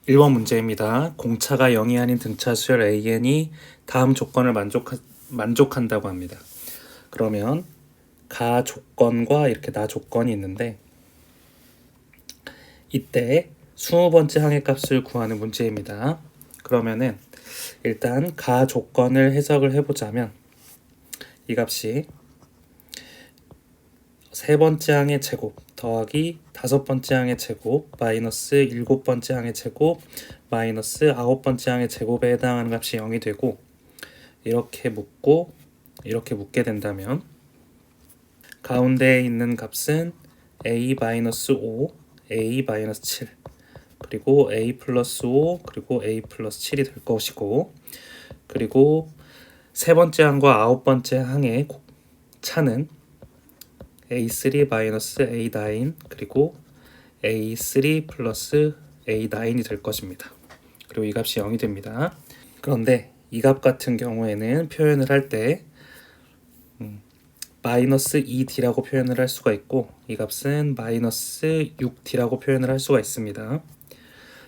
1번 문제입니다. 공차가 0이 아닌 등차 수열 AN이 다음 조건을 만족한다고 합니다. 그러면 가 조건과 이렇게 나 조건이 있는데 이때 20번째 항의 값을 구하는 문제입니다. 그러면은 일단 가 조건을 해석을 해보자면 이 값이 세 번째 항의 제곱 더하기 다섯 번째 항의 제곱 마이너스 일곱 번째 항의 제곱 마이너스 아홉 번째 항의 제곱에 해당하는 값이 0이 되고 이렇게 묶고 이렇게 묶게 된다면 가운데에 있는 값은 a-5, a-7 그리고 a 플러스 5 그리고 a 플러스 7이 될 것이고 그리고 세 번째 항과 아홉 번째 항의 차는 a3 마이너스 a9 그리고 a3 플러스 a9이 될 것입니다. 그리고 이 값이 0이 됩니다. 그런데 이 값 같은 경우에는 표현을 할 때 마이너스 2d라고 표현을 할 수가 있고 이 값은 마이너스 6d라고 표현을 할 수가 있습니다.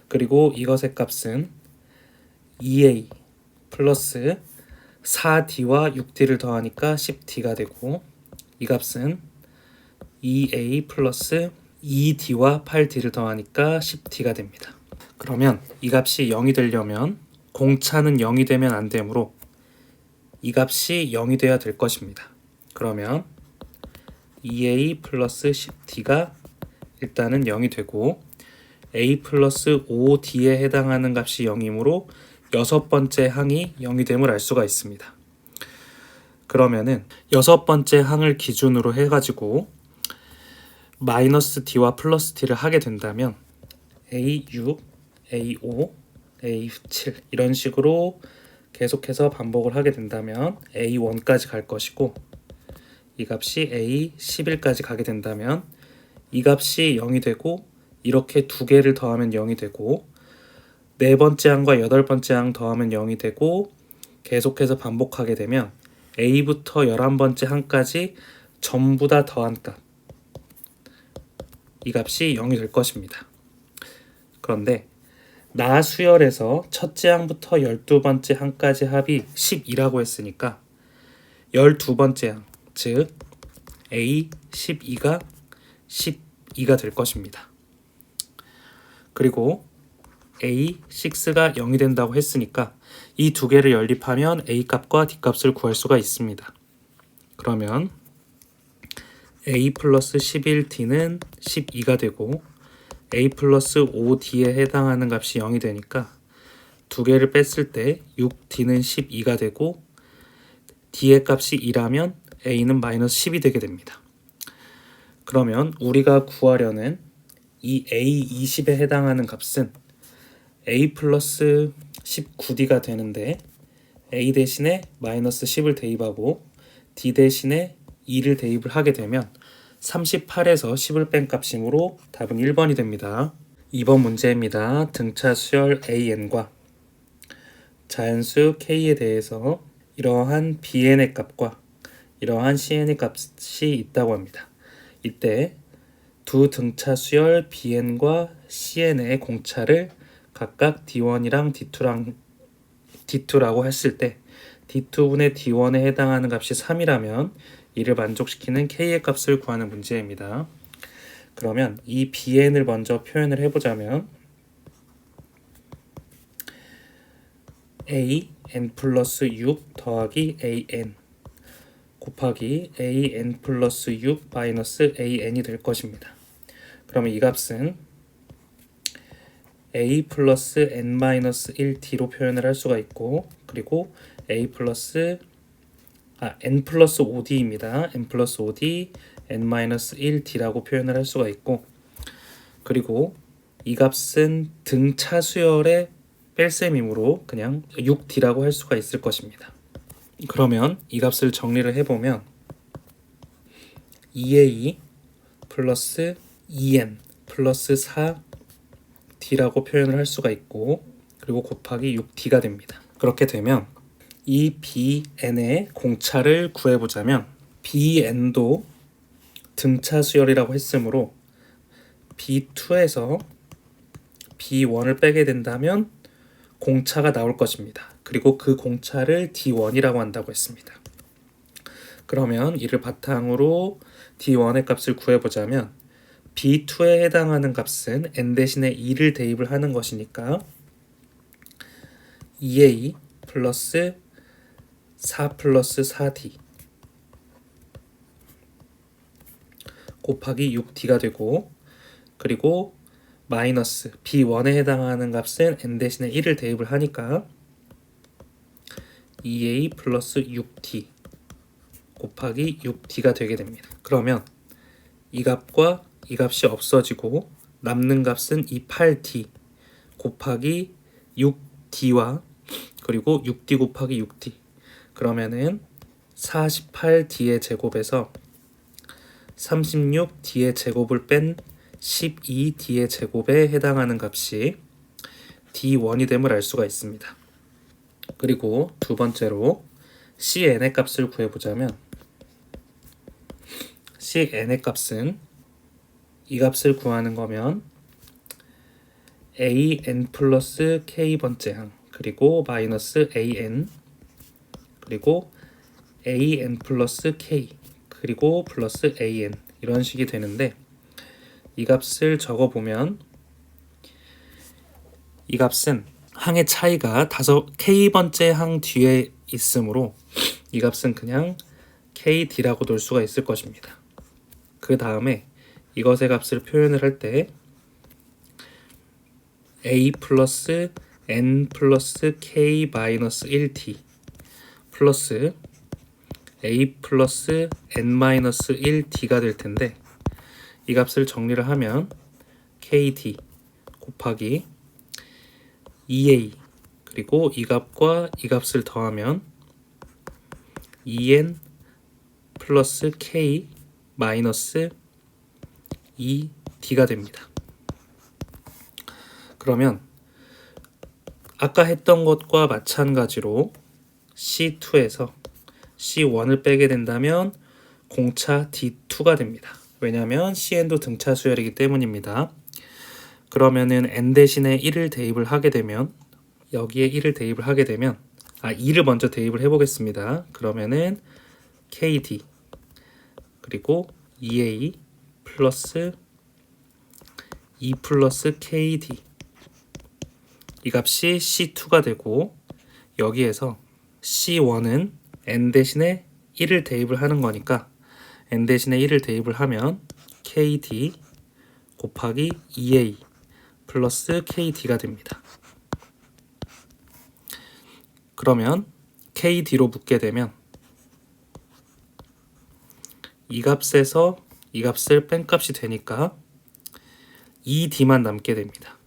그리고 이것의 값은 2a 플러스 4d와 6d를 더하니까 10d가 되고 이 값은 2a 플러스 2d와 8d를 더하니까 10d가 됩니다. 그러면 이 값이 0이 되려면 공차는 0이 되면 안 되므로 이 값이 0이 돼야 될 것입니다. 그러면 2a 플러스 10d가 일단은 0이 되고 a 플러스 5d에 해당하는 값이 0이므로 여섯 번째 항이 0이 됨을 알 수가 있습니다. 그러면은 여섯 번째 항을 기준으로 해가지고 마이너스 d와 플러스 d를 하게 된다면 a6, a5, a7 이런 식으로 계속해서 반복을 하게 된다면 a1까지 갈 것이고 이 값이 a11까지 가게 된다면 이 값이 0이 되고 이렇게 두 개를 더하면 0이 되고 네 번째 항과 여덟 번째 항 더하면 0이 되고 계속해서 반복하게 되면 a부터 11번째 항까지 전부 다 더한 값 이 값이 0이 될 것입니다. 그런데 나 수열에서 첫째 항부터 12번째 항까지 합이 12라고 했으니까 12번째 항, 즉 A12가 12가 될 것입니다. 그리고 A6가 0이 된다고 했으니까 이 두 개를 연립하면 A 값과 D 값을 구할 수가 있습니다. 그러면 A 플러스 11D는 12가 되고 A 플러스 5D에 해당하는 값이 0이 되니까 두 개를 뺐을 때 6D는 12가 되고 D의 값이 2라면 A는 마이너스 10이 되게 됩니다. 그러면 우리가 구하려는 이 A20에 해당하는 값은 A 플러스 19D가 되는데 A 대신에 마이너스 10을 대입하고 D 대신에 2를 대입을 하게 되면 38에서 10을 뺀 값이므로 답은 1번이 됩니다. 2번 문제입니다. 등차 수열 AN과 자연수 K에 대해서 이러한 BN의 값과 이러한 CN의 값이 있다고 합니다. 이때 두 등차 수열 BN과 CN의 공차를 각각 D1이랑 D2라고 했을 때 D2분의 D1에 해당하는 값이 3이라면 이를 만족시키는 K의 값을 구하는 문제입니다. 그러면 이 BN을 먼저 표현을 해보자면 AN 플러스 6 더하기 AN 곱하기 AN 플러스 6 마이너스 AN이 될 것입니다. 그러면 이 값은 A 플러스 N 마이너스 1D로 표현을 할 수가 있고 그리고 A 플러스 N 플러스 5D입니다. N 플러스 5D, N 마이너스 1D라고 표현을 할 수가 있고 그리고 이 값은 등차 수열의 뺄셈이므로 그냥 6D라고 할 수가 있을 것입니다. 그러면 이 값을 정리를 해보면 2A 플러스 2N 플러스 4D라고 표현을 할 수가 있고 그리고 곱하기 6D가 됩니다. 그렇게 되면 이 BN의 공차를 구해보자면 BN도 등차 수열이라고 했으므로 B2에서 B1을 빼게 된다면 공차가 나올 것입니다. 그리고 그 공차를 D1이라고 한다고 했습니다. 그러면 이를 바탕으로 D1의 값을 구해보자면 B2에 해당하는 값은 n 대신에 2를 대입을 하는 것이니까 2a 플러스 4 플러스 4d 곱하기 6d가 되고, 그리고 마이너스 B1에 해당하는 값은 n 대신에 1을 대입을 하니까 2a 플러스 6d 곱하기 6d가 되게 됩니다. 그러면 이 값과 이 값이 없어지고 남는 값은 이 8d 곱하기 6d와 그리고 6d 곱하기 6d, 그러면은 48d의 제곱에서 36d의 제곱을 뺀 12d의 제곱에 해당하는 값이 d1이 됨을 알 수가 있습니다. 그리고 두 번째로 cn의 값을 구해보자면 cn의 값은 이 값을 구하는 거면 an 플러스 k번째 항 그리고 마이너스 an 그리고 an 플러스 k 그리고 플러스 an 이런 식이 되는데, 이 값을 적어보면 이 값은 항의 차이가 k번째 항 뒤에 있으므로 이 값은 그냥 kd라고 놓을 수가 있을 것입니다. 그 다음에 이것의 값을 표현을 할 때 a 플러스 n 플러스 k 마이너스 1d 플러스 a 플러스 n 마이너스 1d가 될 텐데, 이 값을 정리를 하면 kd 곱하기 2a 그리고 이 값과 이 값을 더하면 2n 플러스 k 마이너스 2d가 됩니다. 그러면 아까 했던 것과 마찬가지로 C2에서 C1을 빼게 된다면 공차 D2가 됩니다. 왜냐하면 CN도 등차 수열이기 때문입니다. 그러면은 n 대신에 1을 대입을 하게 되면, 여기에 1을 대입을 하게 되면 2를 먼저 대입을 해보겠습니다. 그러면은 KD 그리고 2A 플러스 2 플러스 KD, 이 값이 C2가 되고, 여기에서 C1은 n 대신에 1을 대입을 하는 거니까 n 대신에 1을 대입을 하면 KD 곱하기 2A 플러스 KD가 됩니다. 그러면 KD로 묶게 되면 이 값에서 이 값을 뺀 값이 되니까 2D만 남게 됩니다.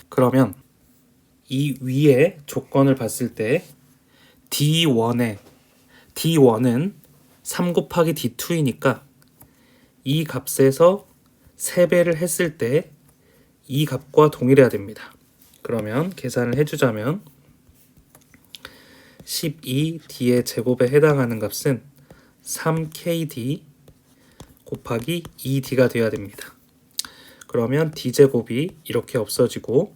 그러면 이 위에 조건을 봤을 때 D1은 3 곱하기 D2이니까 이 값에서 3배를 했을 때 이 값과 동일해야 됩니다. 그러면 계산을 해주자면 12D의 제곱에 해당하는 값은 3KD 곱하기 2D가 되어야 됩니다. 그러면 D제곱이 이렇게 없어지고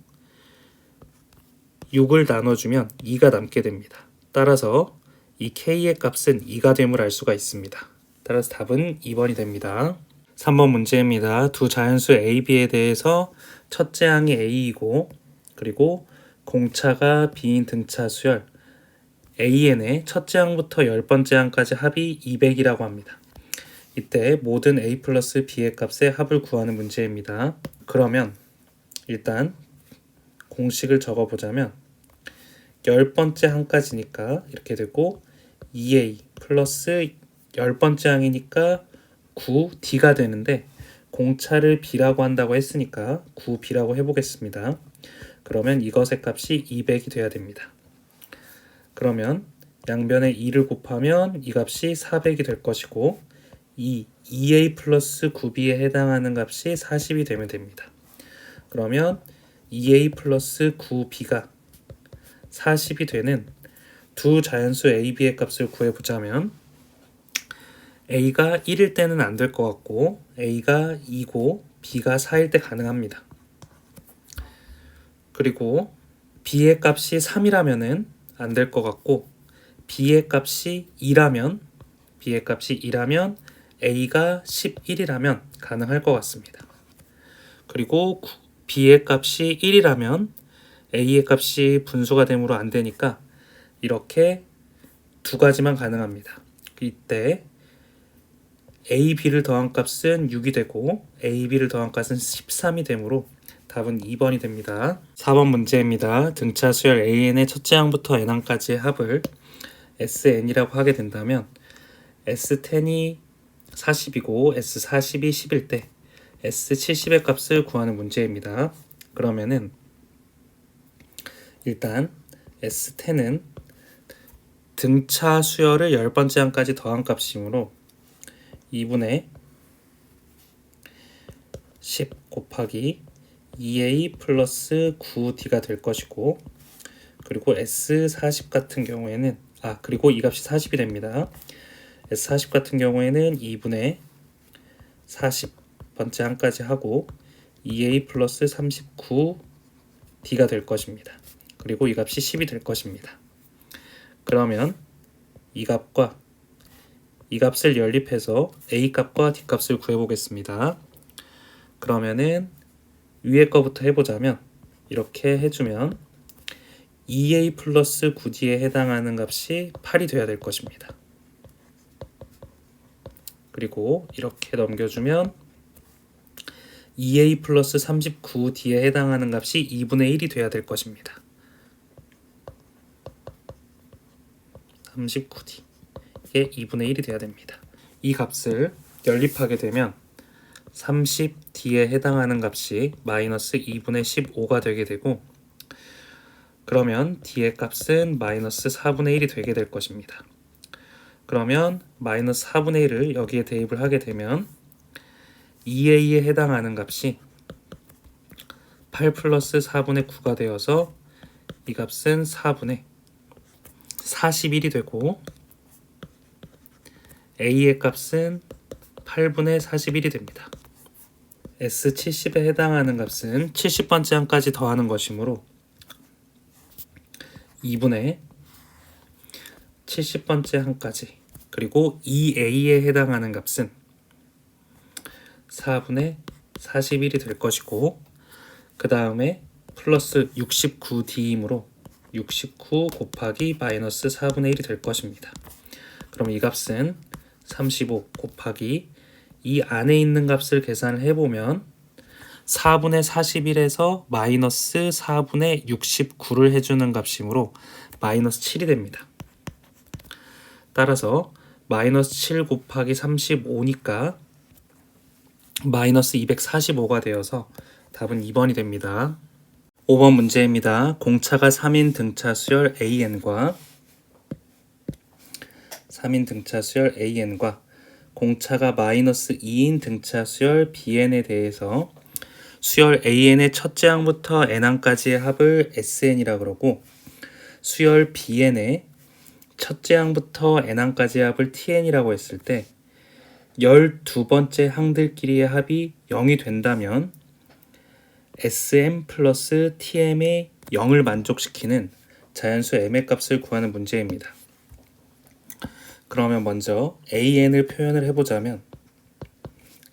6을 나눠주면 2가 남게 됩니다. 따라서 이 K의 값은 2가 됨을 알 수가 있습니다. 따라서 답은 2번이 됩니다. 3번 문제입니다. 두 자연수 A, B에 대해서 첫째 항이 A이고 그리고 공차가 B인 등차 수열 AN의 첫째 항부터 10번째 항까지 합이 200이라고 합니다. 이때 모든 A 플러스 B의 값의 합을 구하는 문제입니다. 그러면 일단 공식을 적어보자면 10번째 항까지니까 이렇게 되고 2A 플러스 10번째 항이니까 9D가 되는데, 공차를 B라고 한다고 했으니까 9B라고 해보겠습니다. 그러면 이것의 값이 200이 돼야 됩니다. 그러면 양변에 2를 곱하면 이 값이 400이 될 것이고 2A 플러스 9B에 해당하는 값이 40이 되면 됩니다. 그러면 2A 플러스 9B가 40이 되는 두 자연수 A, B의 값을 구해보자면 A가 1일 때는 안 될 것 같고 A가 2고 B가 4일 때 가능합니다. 그리고 B의 값이 3이라면은 안 될 것 같고 B의 값이 2라면 A가 11이라면 가능할 것 같습니다. 그리고 B의 값이 1이라면 A의 값이 분수가 되므로 안 되니까 이렇게 두 가지만 가능합니다. 이때 A, B를 더한 값은 6이 되고 A, B를 더한 값은 13이 되므로 답은 2번이 됩니다. 4번 문제입니다. 등차 수열 AN의 첫째 항부터 n항까지의 합을 SN이라고 하게 된다면 S10이 40이고 S40이 10일 때 S70의 값을 구하는 문제입니다. 그러면은 일단 S10은 등차 수열을 10번째 항까지 더한 값이므로 2분의 10 곱하기 2a 플러스 9d가 될 것이고, 그리고 S40 같은 경우에는 그리고 이 값이 40이 됩니다. S40 같은 경우에는 2분의 40번째 항까지 하고 2a 플러스 39d가 될 것입니다. 그리고 이 값이 10이 될 것입니다. 그러면 이 값과 이 값을 연립해서 a 값과 d 값을 구해보겠습니다. 그러면은 위에 거부터 해보자면 이렇게 해주면 2a 플러스 9d에 해당하는 값이 8이 돼야 될 것입니다. 그리고 이렇게 넘겨주면 2a 플러스 39d에 해당하는 값이 2분의 1이 돼야 될 것입니다. 39d 이게 2분의 1이 돼야 됩니다. 이 값을 연립하게 되면 30d에 해당하는 값이 마이너스 2분의 15가 되게 되고, 그러면 d의 값은 마이너스 4분의 1이 되게 될 것입니다. 그러면 마이너스 4분의 1을 여기에 대입을 하게 되면 2a에 해당하는 값이 8 플러스 4분의 9가 되어서 이 값은 4분의 41이 되고 a의 값은 8분의 41이 됩니다. S70에 해당하는 값은 70번째 항까지 더하는 것이므로 2분의 70번째 항까지, 그리고 2a에 해당하는 값은 4분의 41이 될 것이고, 그 다음에 플러스 69d이므로 69 곱하기 마이너스 4분의 1이 될 것입니다. 그럼 이 값은 35 곱하기 이 안에 있는 값을 계산을 해보면 4분의 41에서 마이너스 4분의 69를 해주는 값이므로 마이너스 7이 됩니다. 따라서 마이너스 7 곱하기 35니까 마이너스 245가 되어서 답은 2번이 됩니다. 5번 문제입니다. 공차가 3인 등차 수열 AN과 공차가 마이너스 2인 등차 수열 BN에 대해서 수열 AN의 첫째 항부터 n항까지의 합을 SN이라 그러고, 수열 BN의 첫째 항부터 n항까지의 합을 TN이라고 했을 때 12번째 항들끼리의 합이 0이 된다면 SM 플러스 TM의 0을 만족시키는 자연수 m의 값을 구하는 문제입니다. 그러면 먼저 AN을 표현을 해보자면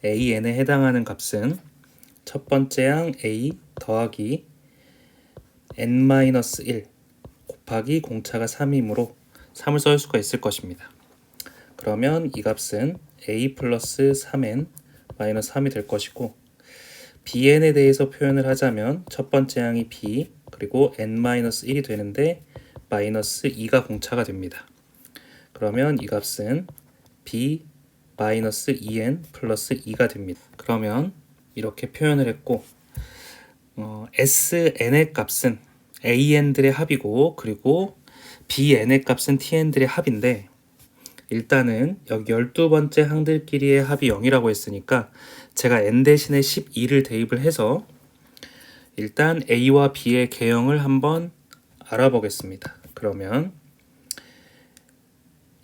AN에 해당하는 값은 첫 번째 항 A 더하기 n-1 곱하기 공차가 3이므로 3을 썰 수가 있을 것입니다. 그러면 이 값은 A 플러스 3n 마이너스 3이 될 것이고, BN에 대해서 표현을 하자면 첫 번째 항이 B 그리고 n-1이 되는데 마이너스 2가 공차가 됩니다. 그러면 이 값은 B 마이너스 2n 플러스 2가 됩니다. 그러면 이렇게 표현을 했고, SN의 값은 AN들의 합이고, 그리고 BN의 값은 TN들의 합인데, 일단은 여기 12번째 항들끼리의 합이 0이라고 했으니까 제가 n 대신에 12를 대입을 해서 일단 A와 B의 개형을 한번 알아보겠습니다. 그러면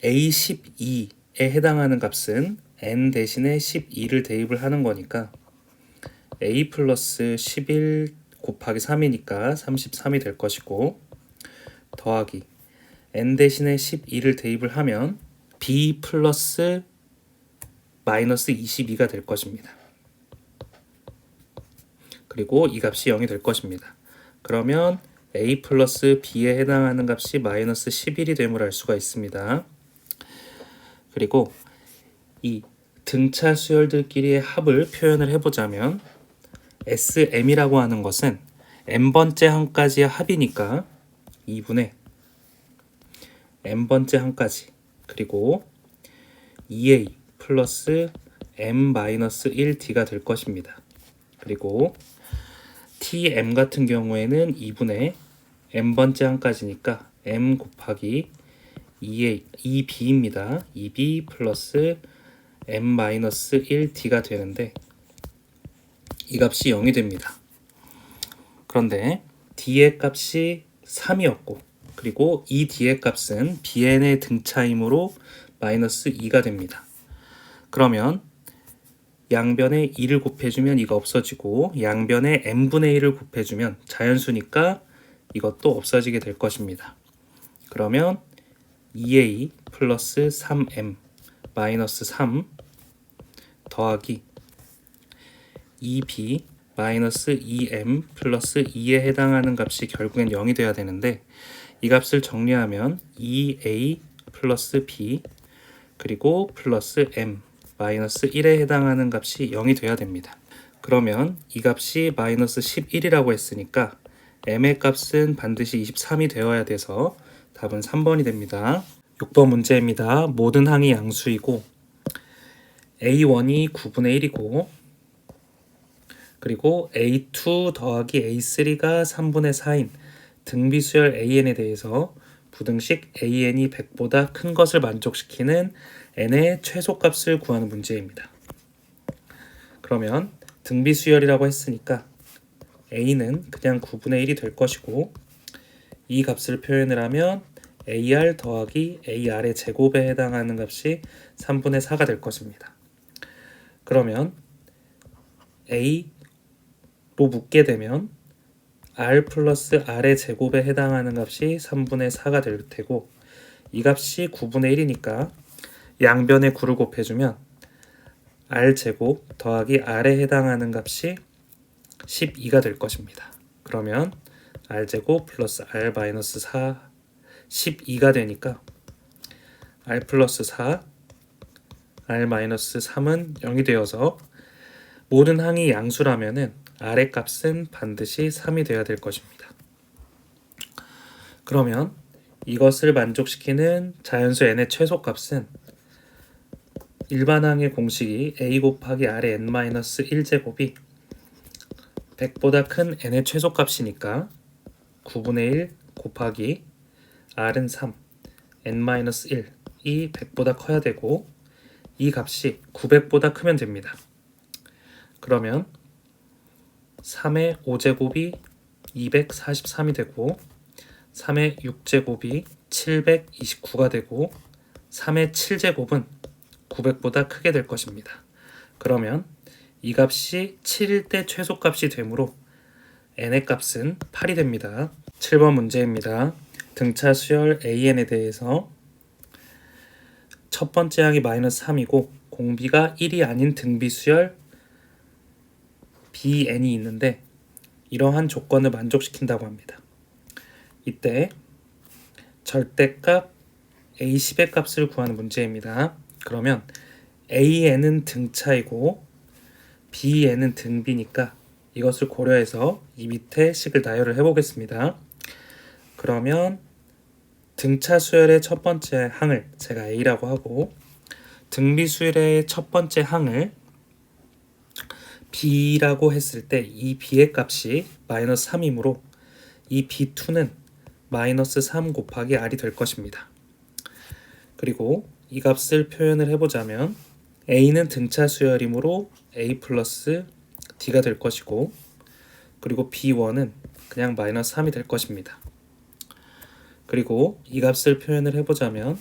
A12 해당하는 값은 n 대신에 12를 대입을 하는 거니까 a 플러스 11 곱하기 3이니까 33이 될 것이고, 더하기 n 대신에 12를 대입을 하면 b 플러스 마이너스 22가 될 것입니다. 그리고 이 값이 0이 될 것입니다. 그러면 a 플러스 b에 해당하는 값이 마이너스 11이 됨을 알 수가 있습니다. 그리고 이 등차 수열들끼리의 합을 표현을 해보자면 SM이라고 하는 것은 n번째 항까지의 합이니까 2분의 n번째 항까지, 그리고 2a 플러스 m-1d가 될 것입니다. 그리고 tm 같은 경우에는 2분의 n번째 항까지니까 m 곱하기 2b입니다. 2b 플러스 m-1d가 되는데 이 값이 0이 됩니다. 그런데 d의 값이 3이었고, 그리고 이 d의 값은 bn의 등차이므로 마이너스 2가 됩니다. 그러면 양변에 2를 곱해주면 이가 없어지고, 양변에 n분의 1을 곱해주면 자연수니까 이것도 없어지게 될 것입니다. 그러면 2a 플러스 3m 마이너스 3 더하기 2b 마이너스 2m 플러스 2에 해당하는 값이 결국엔 0이 돼야 되는데, 이 값을 정리하면 2a 플러스 b 그리고 플러스 m 마이너스 1에 해당하는 값이 0이 돼야 됩니다. 그러면 이 값이 마이너스 11이라고 했으니까 m의 값은 반드시 23이 되어야 돼서 답은 3번이 됩니다. 6번 문제입니다. 모든 항이 양수이고 a1이 9분의 1이고, 그리고 a2 더하기 a3가 3분의 4인 등비수열 an에 대해서 부등식 an이 100보다 큰 것을 만족시키는 n의 최소값을 구하는 문제입니다. 그러면 등비수열이라고 했으니까 a는 그냥 9분의 1이 될 것이고, 이 값을 표현을 하면 ar 더하기 ar의 제곱에 해당하는 값이 3분의 4가 될 것입니다. 그러면 a로 묶게 되면 r 플러스 r의 제곱에 해당하는 값이 3분의 4가 될 테고, 이 값이 9분의 1이니까 양변에 9를 곱해주면 r 제곱 더하기 r에 해당하는 값이 12가 될 것입니다. 그러면 r 제곱 플러스 r 마이너스 4 12가 되니까 r 플러스 4 r 마이너스 3은 0이 되어서 모든 항이 양수라면은 r의 값은 반드시 3이 되어야 될 것입니다. 그러면 이것을 만족시키는 자연수 n의 최소값은 일반항의 공식이 a 곱하기 r의 n-1제곱이 100보다 큰 n의 최소값이니까 9분의 1 곱하기 r은 3, n-1이 100보다 커야 되고, 이 값이 900보다 크면 됩니다. 그러면 3의 5제곱이 243이 되고, 3의 6제곱이 729가 되고, 3의 7제곱은 900보다 크게 될 것입니다. 그러면 이 값이 7일 때 최소값이 되므로 n의 값은 8이 됩니다. 7번 문제입니다. 등차 수열 an에 대해서 첫 번째 항이 마이너스 3이고 공비가 1이 아닌 등비 수열 bn이 있는데, 이러한 조건을 만족시킨다고 합니다. 이때 절대값 a10의 값을 구하는 문제입니다. 그러면 an은 등차이고 bn은 등비니까 이것을 고려해서 이 밑에 식을 나열을 해보겠습니다. 그러면 등차 수열의 첫 번째 항을 제가 a라고 하고, 등비 수열의 첫 번째 항을 b라고 했을 때 이 b의 값이 마이너스 3이므로 이 b2는 마이너스 3 곱하기 r이 될 것입니다. 그리고 이 값을 표현을 해보자면 a는 등차 수열이므로 a 플러스 d가 될 것이고, 그리고 b1은 그냥 마이너스 3이 될 것입니다. 그리고 이 값을 표현을 해보자면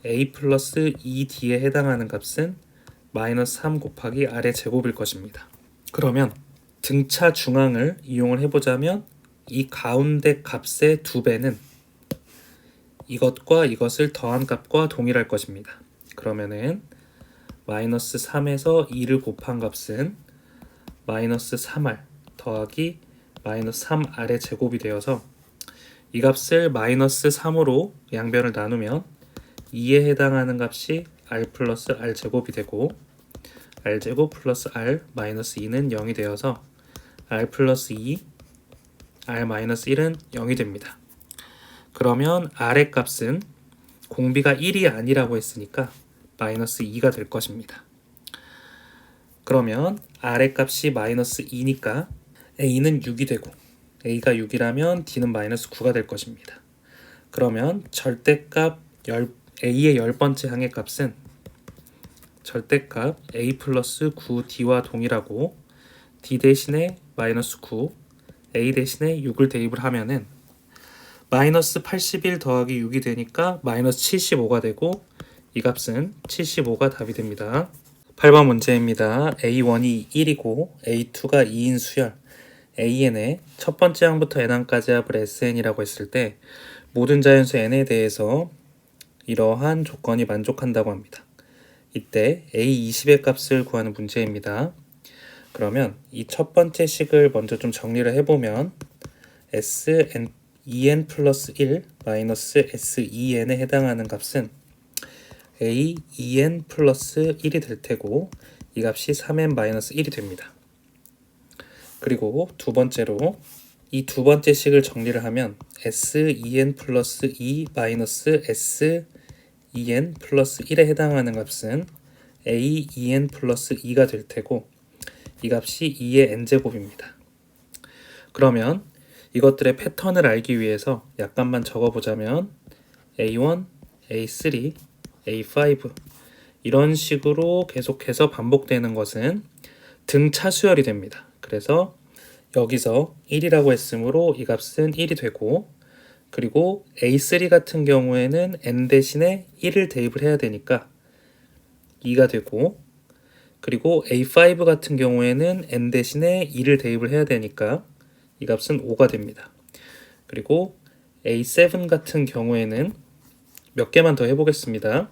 a 플러스 2d에 해당하는 값은 마이너스 3 곱하기 r의 제곱일 것입니다. 그러면 등차 중앙을 이용을 해보자면 이 가운데 값의 2배는 이것과 이것을 더한 값과 동일할 것입니다. 그러면은 마이너스 3에서 2를 곱한 값은 마이너스 3r 더하기 마이너스 3r의 제곱이 되어서 이 값을 마이너스 3으로 양변을 나누면 2에 해당하는 값이 r 플러스 r 제곱이 되고 r 제곱 플러스 r 마이너스 2는 0이 되어서 r 플러스 2, r 마이너스 1은 0이 됩니다. 그러면 r의 값은 공비가 1이 아니라고 했으니까 마이너스 2가 될 것입니다. 그러면 r의 값이 마이너스 2니까 a는 6이 되고 a가 6이라면 d는 마이너스 9가 될 것입니다. 그러면 절대값 a의 10번째 항의 값은 절대값 a 플러스 9d와 동일하고 d 대신에 마이너스 9, a 대신에 6을 대입을 하면은 마이너스 81 더하기 6이 되니까 마이너스 75가 되고 이 값은 75가 답이 됩니다. 8번 문제입니다. A1이 1이고 A2가 2인 수열 AN의 첫 번째 항부터 n항까지 합을 SN이라고 했을 때 모든 자연수 n에 대해서 이러한 조건이 만족한다고 합니다. 이때 A20의 값을 구하는 문제입니다. 그러면 이 첫 번째 식을 먼저 좀 정리를 해보면 SEN 플러스 1 마이너스 SEN에 해당하는 값은 AEN 플러스 1이 될 테고 이 값이 3N 마이너스 1이 됩니다. 그리고 두 번째로 이 두 번째 식을 정리를 하면 SEN 플러스 2 마이너스 SEN 플러스 1에 해당하는 값은 AEN 플러스 2가 될 테고 이 값이 2의 n제곱입니다. 그러면 이것들의 패턴을 알기 위해서 약간만 적어보자면 A1, A3, A5 이런 식으로 계속해서 반복되는 것은 등차 수열이 됩니다. 그래서 여기서 1이라고 했으므로 이 값은 1이 되고 그리고 A3 같은 경우에는 n 대신에 1을 대입을 해야 되니까 2가 되고 그리고 A5 같은 경우에는 n 대신에 2를 대입을 해야 되니까 이 값은 5가 됩니다. 그리고 A7 같은 경우에는 몇 개만 더 해보겠습니다.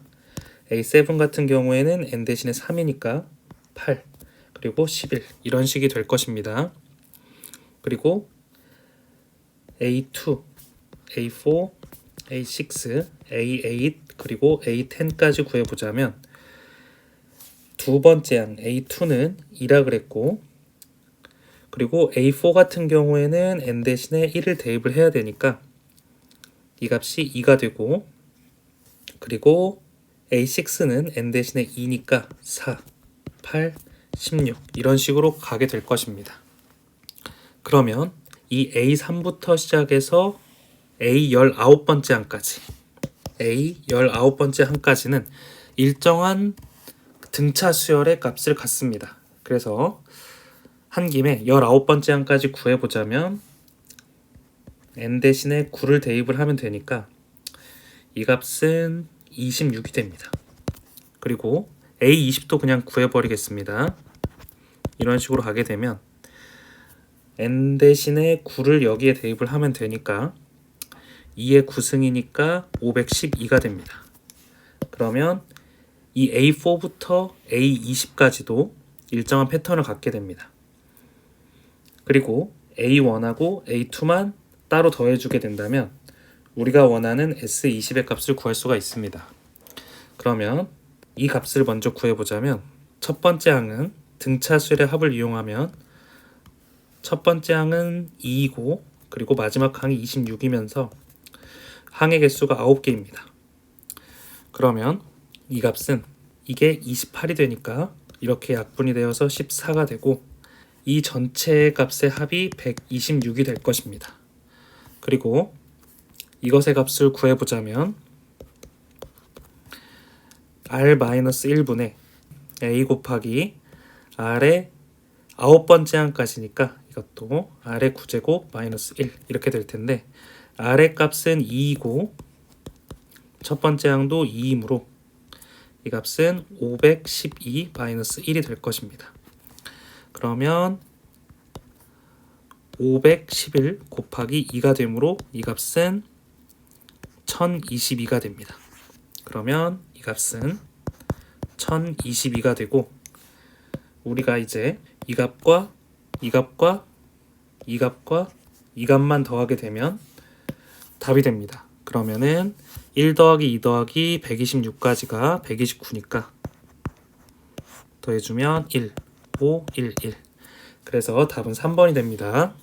A7 같은 경우에는 n 대신에 3이니까 8 그리고 11 이런 식이 될 것입니다. 그리고 A2, A4, A6, A8 그리고 A10까지 구해보자면 두 번째 항 A2는 2라 그랬고 그리고 A4 같은 경우에는 n 대신에 1을 대입을 해야 되니까 이 값이 2가 되고 그리고 A6는 n 대신에 2니까 4, 8, 16 이런 식으로 가게 될 것입니다. 그러면 이 A3부터 시작해서 A19번째 항까지 A19번째 항까지는 일정한 등차 수열의 값을 갖습니다. 그래서 한 김에 19번째 항까지 구해보자면 n 대신에 9를 대입을 하면 되니까 이 값은 26이 됩니다. 그리고 A20도 그냥 구해버리겠습니다. 이런 식으로 가게 되면 n 대신에 9를 여기에 대입을 하면 되니까 2의 9승이니까 512가 됩니다. 그러면 이 A4부터 A20까지도 일정한 패턴을 갖게 됩니다. 그리고 A1하고 A2만 따로 더해주게 된다면 우리가 원하는 S20의 값을 구할 수가 있습니다. 그러면 이 값을 먼저 구해보자면 첫 번째 항은 등차 수열의 합을 이용하면 첫 번째 항은 2이고 그리고 마지막 항이 26이면서 항의 개수가 9개입니다. 그러면 이 값은 이게 28이 되니까 이렇게 약분이 되어서 14가 되고 이 전체 값의 합이 126이 될 것입니다. 그리고 이것의 값을 구해보자면 R-1분의 A 곱하기 R의 9번째 항까지니까 이것도 R의 9제곱 마이너스 1 이렇게 될 텐데 R의 값은 2이고 첫 번째 항도 2이므로 이 값은 512 마이너스 1이 될 것입니다. 그러면 511 곱하기 2가 되므로 이 값은 1022가 됩니다. 그러면 이 값은 1022가 되고 우리가 이제 이 값과 이 값과 이 값과 이 값만 더하게 되면 답이 됩니다. 그러면은 1 더하기 2 더하기 126까지가 129니까 더해주면 1, 5, 1, 1. 그래서 답은 3번이 됩니다.